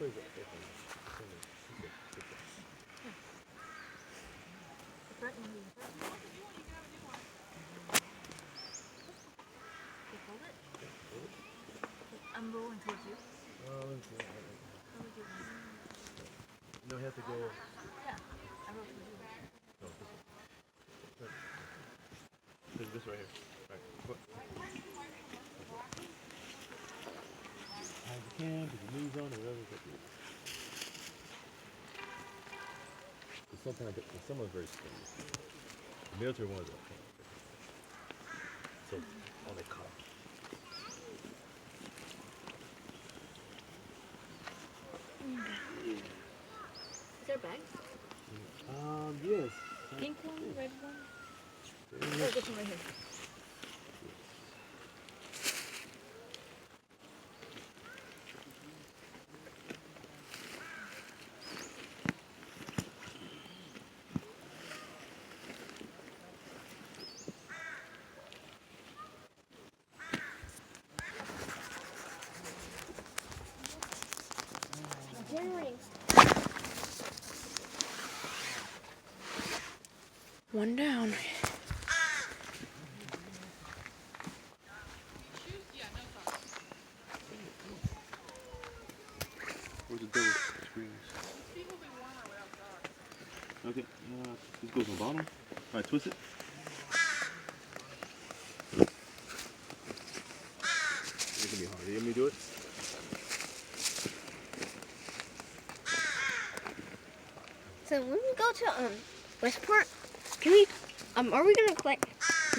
I'm rolling towards you. No, you have to go. Yeah, I roll towards you. No, this right here. Right. What? As you can, put your knees on or whatever. Sometimes some are very skinny. The military ones are. So all they call. Is there a bag? Yes. Pink one, red one? Yeah. Oh, this one right here. One down. Where's the double screens? Okay, this goes on the bottom. Alright, twist it. It's gonna be hard. You want me to do it? So when we go to Westport, can we are we gonna collect?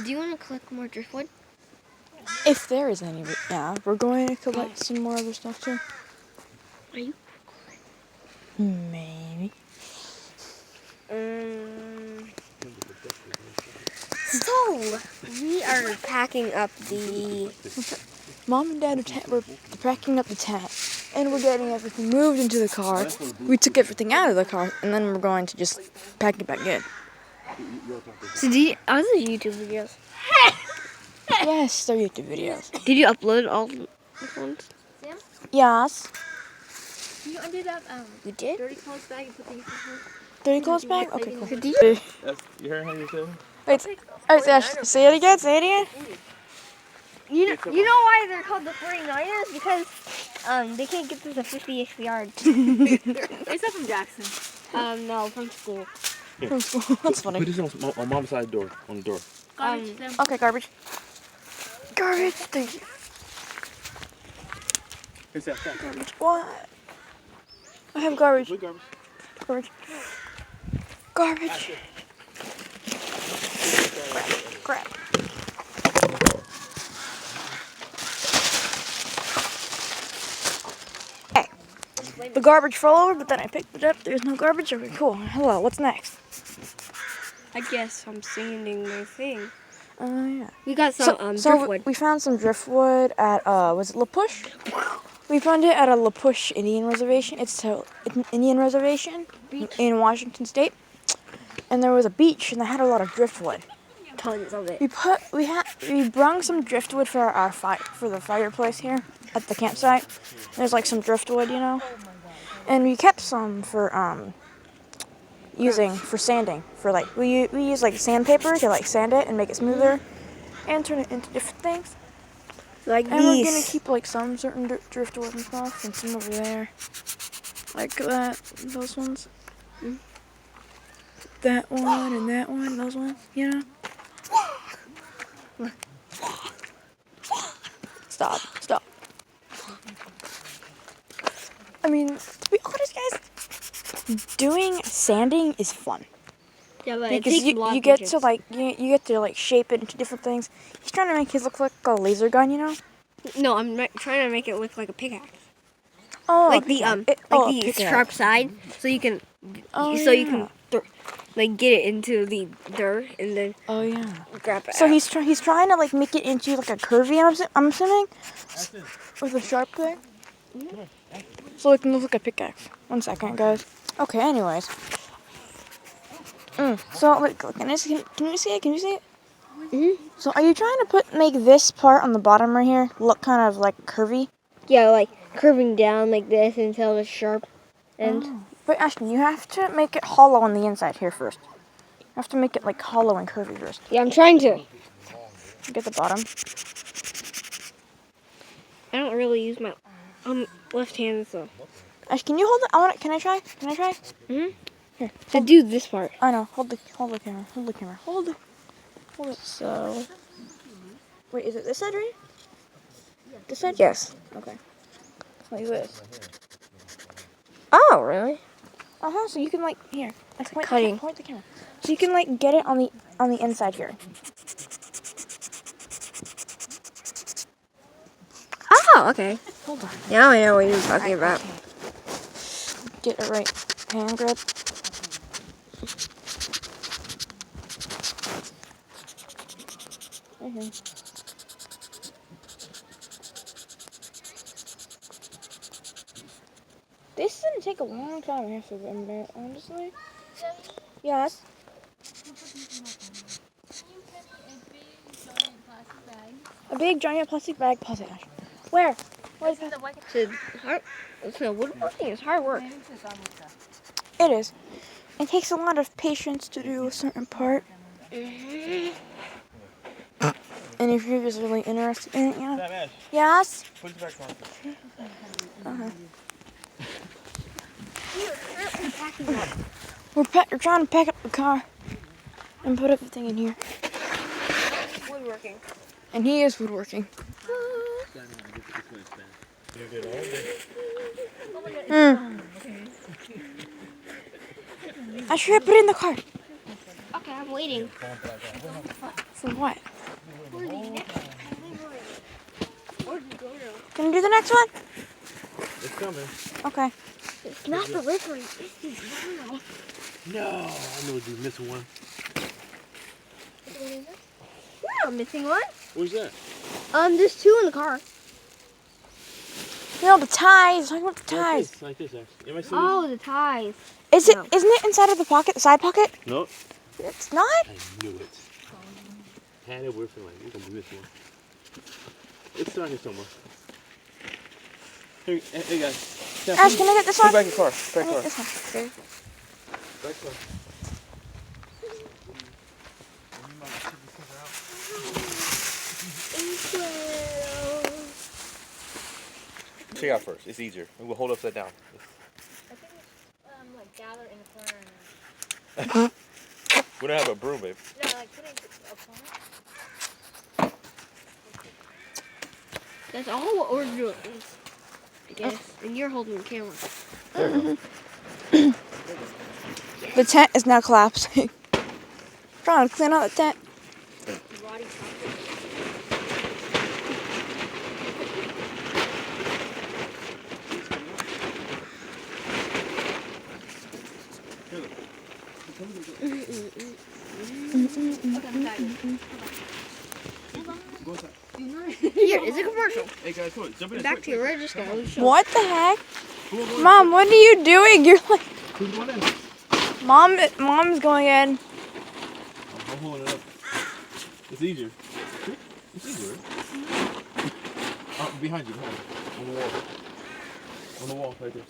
Do you want to collect more driftwood? If there is any, yeah, we're going to collect some more other stuff too. Are you? Maybe. So we are packing up the. Mom and Dad were packing up the tent, and we're getting everything moved into the car. We took everything out of the car, and then we're going to just pack it back in. So are those YouTube videos? Yes, they're YouTube videos. Did you upload all the ones? Yes. Can you undo that We did? dirty clothes bag and put these in here? Dirty clothes bag? Okay, cool. Did you? You heard how you said? Wait, say it again, say it again. You know why they're called the 49ers? Because they can't get to the 50th yard. Is that from Jackson? No, from school. That's funny. Put this on mom's side door, on the door. Garbage them. Okay, garbage. Garbage, thank you. Here's that. Garbage, what? I have garbage. What garbage? Garbage. Garbage. Crap. Okay. The garbage fell over, but then I picked it up. There's no garbage. Okay, cool. Hello, what's next? I guess I'm sanding my thing. Yeah. We got some driftwood. We found some driftwood at, was it La Push? We found it at a La Push Indian reservation. It's an Indian reservation in Washington State. And there was a beach, and they had a lot of driftwood. Tons of it. We brung some driftwood for the fireplace here at the campsite. There's like some driftwood, you know. And we kept some for for sanding. For like we use like sandpaper to like sand it and make it smoother, and turn it into different things. Like And these. we're gonna keep like some certain driftwood and stuff, and some over there, like that. Those ones. That one and that one, those ones, you know? Stop. I mean, to be honest, guys, doing sanding is fun. Yeah, but Because you get to like you get to like shape it into different things. He's trying to make his look like a laser gun, you know? No, I'm trying to make it look like a pickaxe. Oh, Like the sharp side, so you can you can like get it into the dirt and then grab it. So out. he's trying to like make it into like a curvy. I'm assuming with a sharp thing. So it can look like a pickaxe. 1 second, guys. Okay. Anyways. So like, can you see it? Can you see it? Mhm. So are you trying to make this part on the bottom right here look kind of like curvy? Yeah, like curving down like this until it's sharp. And But Ashton, you have to make it hollow on the inside here first. You have to make it like hollow and curvy first. yeah, I'm trying to. Get the bottom. I don't really use my left hand, so. Ash, can you hold it? I want it. Can I try? Can I try? Mhm. Here. To do this part. I know. Hold the camera. Hold the camera. Hold it. So. Wait, is it this side, right? This side? Yes. Okay. Like this. Oh, really? So you can like here. Like, point cutting. Point the camera. So you can like get it on the inside here. Oh, okay. Hold on. Now I know what you're talking about. Get it right. Hand grip. Right here. This is gonna take a long time, I have to admit, honestly. Yes. A big giant plastic bag. Pause it, Ash. Where? Where's that? Woodworking is hard work. It is. It takes a lot of patience to do a certain part. And if you're just really interested in it, yeah. Sam, Ash, Yes? put it back on. We're trying to pack up the car and put everything in here. Woodworking. And he is woodworking. I should put it in the car. Okay, I'm waiting. For what? Can you do the next one? It's coming. Okay. It's not delivery. No, I know you're missing one. We're not missing one. Where's that? There's two in the car. You know the ties. Talking about the ties. Like this, actually. Am I still Oh, the ties. Isn't No. it inside of the pocket, the side pocket? No. It's not. I knew it. Had it, we're feeling like we're gonna be missing one. It's down here somewhere. Here, hey guys. Sam, Ash, can I get this one? put back your car. I Back need car. this one. Okay. Back car. Check out first. It's easier. We'll hold upside down. Like gather in a corner. We don't have a broom, babe. No, like put it in a corner. That's all what we're doing. I guess. And you're holding the camera. The tent is now collapsing. Trying to clean out the tent. Here, it's a commercial. Hey guys, come on. Jump in. Back to your register. What the heck? Mom, what are you doing? You're like, Who's going in? Mom's going in. I'm holding it up. It's easier. It's easier. Behind you. On the wall. On the wall, right there.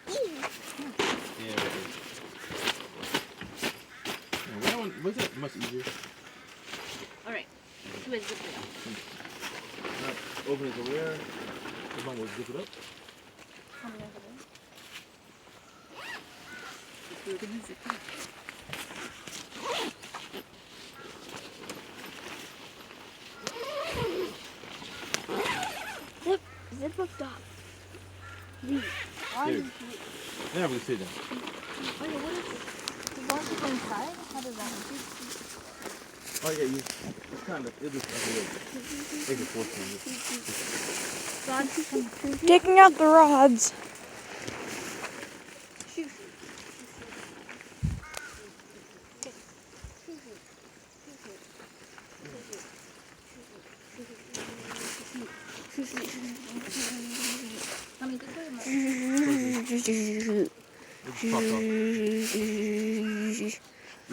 Yeah, right there. That one, was that much easier? All right. Twist it up. Open it to where? The one will zip it up. Look, zip looked up. Here. Now we can sit down. Okay, what is this? The box is inside? How does that work? Oh yeah, it's kind of, it'll just make it force you. Taking out the rods.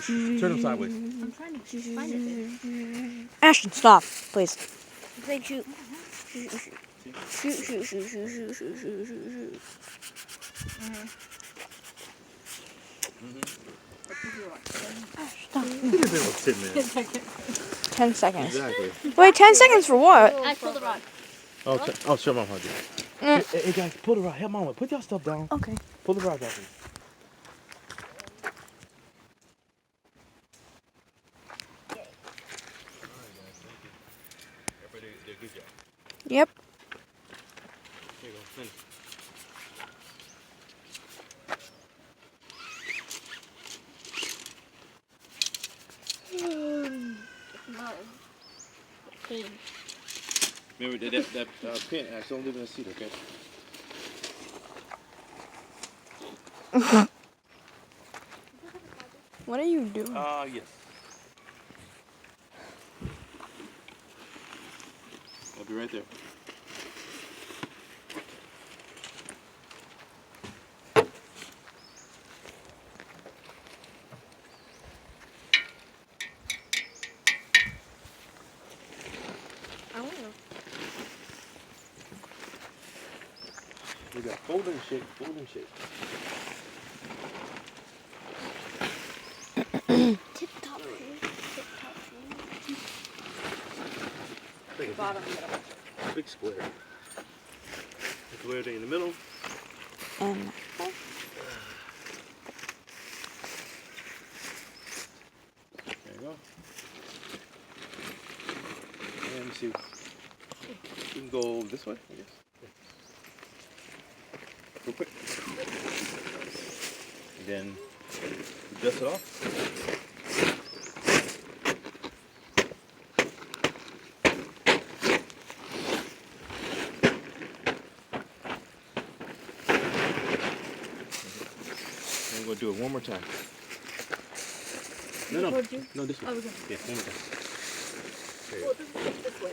Turn them sideways. I'm trying to find it. Ashton, stop, please. They shoot. Shoot, shoot, shoot, shoot, shoot, shoot, shoot, shoot, shoot. Stop. It could have been like 10 minutes. 10 seconds. Exactly. Wait, 10 seconds for what? Ash, pull the rod. I'll show mom how to do it. Hey, guys, pull the rod. Help mom. Put y'all stuff down. Okay. Pull the rod down. Yep. Here you go. Finish. Remember that pin, Ash, don't leave it in the seat, okay? What are you doing? Yes. I'll be right there. We got fold and shake, fold and shake. Tip top. Tip top. Bottom middle. Big square. Square in the middle. And There you go. And let me see. We can go this way, I guess. Real quick. And then dust it off. And we're gonna do it one more time. No, this way. Oh, okay. Yeah, one more time. There you Well, go. this way.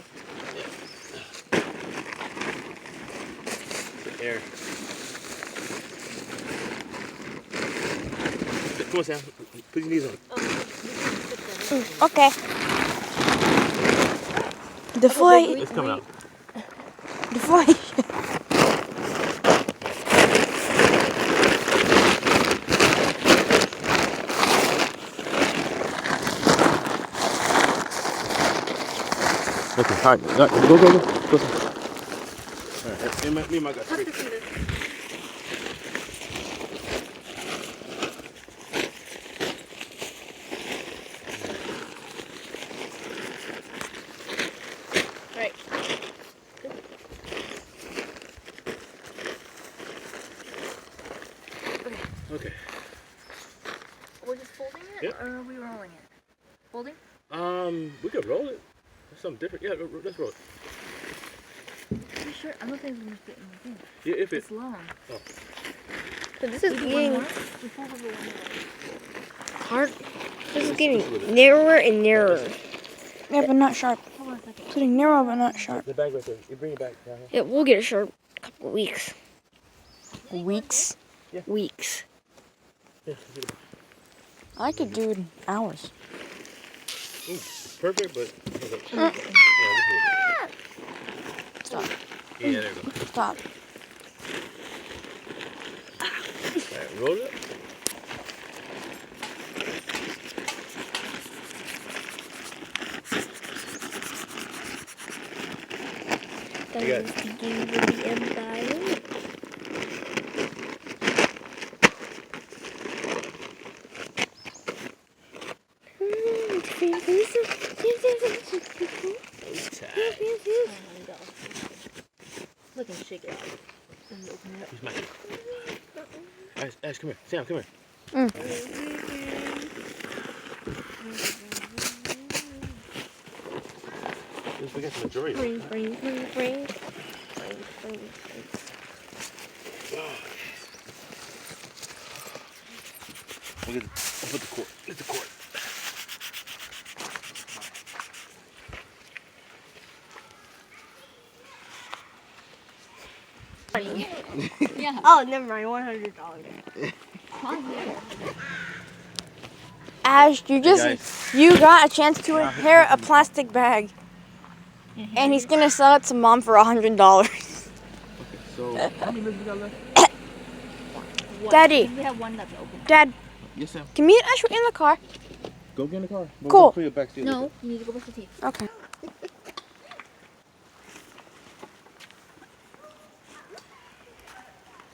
Air. Come on, Sam. Put your knees on. okay. Deflate. It's coming out. Deflate. Okay, all right. Go. Go. All right, me and my guy. Tuck the feet in. Right. Okay. We're just folding it, Yep. or are we rolling it? Folding? We could roll it. That's something different. Yeah, let's roll it. Are you sure? I don't think we can fit in the thing. Yeah, if it. It's long. But this is We do one getting more? We fold over one more. hard. This is getting narrower and narrower. Yeah, but not sharp. Hold on a second. It's getting narrow, but not sharp. The bag right there. You bring it back down here. Yeah, we'll get it sharp in a couple of weeks. Weeks. Weeks. Yeah, I could do it in hours. ooh, perfect, but. Stop. Yeah, there you go. Stop. All right, roll it. That got is the beginning of the empire. Look and shake it. And open it up. He's mine. Ash, come here. Sam, come here. We got the majority. Bring. I'll put the cord. Get the cord. Yeah. Oh, never mind. $100. Ash, you guys. you got a chance to inherit a plastic bag. And he's gonna sell it to mom for $100. So, how many minutes we got left? One. Daddy. We have one that's open. Dad, Yes, Sam. can me and Ash in the car? Go get in the car. We'll Cool. Go clear the back seat. No, you need to go brush your teeth. Okay.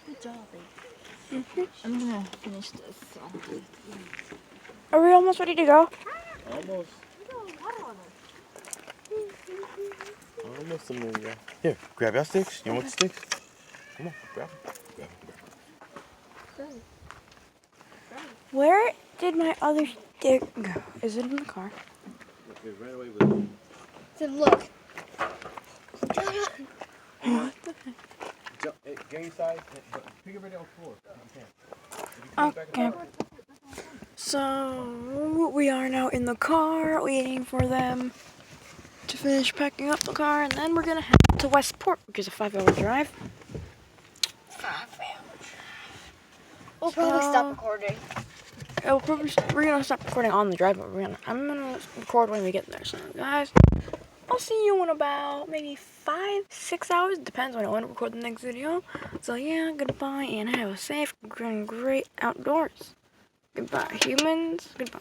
Good job, babe. I'm gonna finish this. Are we almost ready to go? Almost. Almost a minute, yeah. Here, grab your sticks. You want the sticks? Come on, grab them. Grab them. Where did my other stick go? Is it in the car? Okay, right away with it. So look. Jump, get inside, but pick it right on the floor. If you can. Okay. So we are now in the car waiting for them to finish packing up the car, and then we're gonna head to Westport, which is a 5-hour drive. We'll probably So- stop recording. We're gonna stop recording on the drive, but I'm gonna record when we get there. So guys, I'll see you in about maybe 5-6 hours. Depends when I want to record the next video. So yeah, goodbye and have a safe and great outdoors. Goodbye, humans. Goodbye.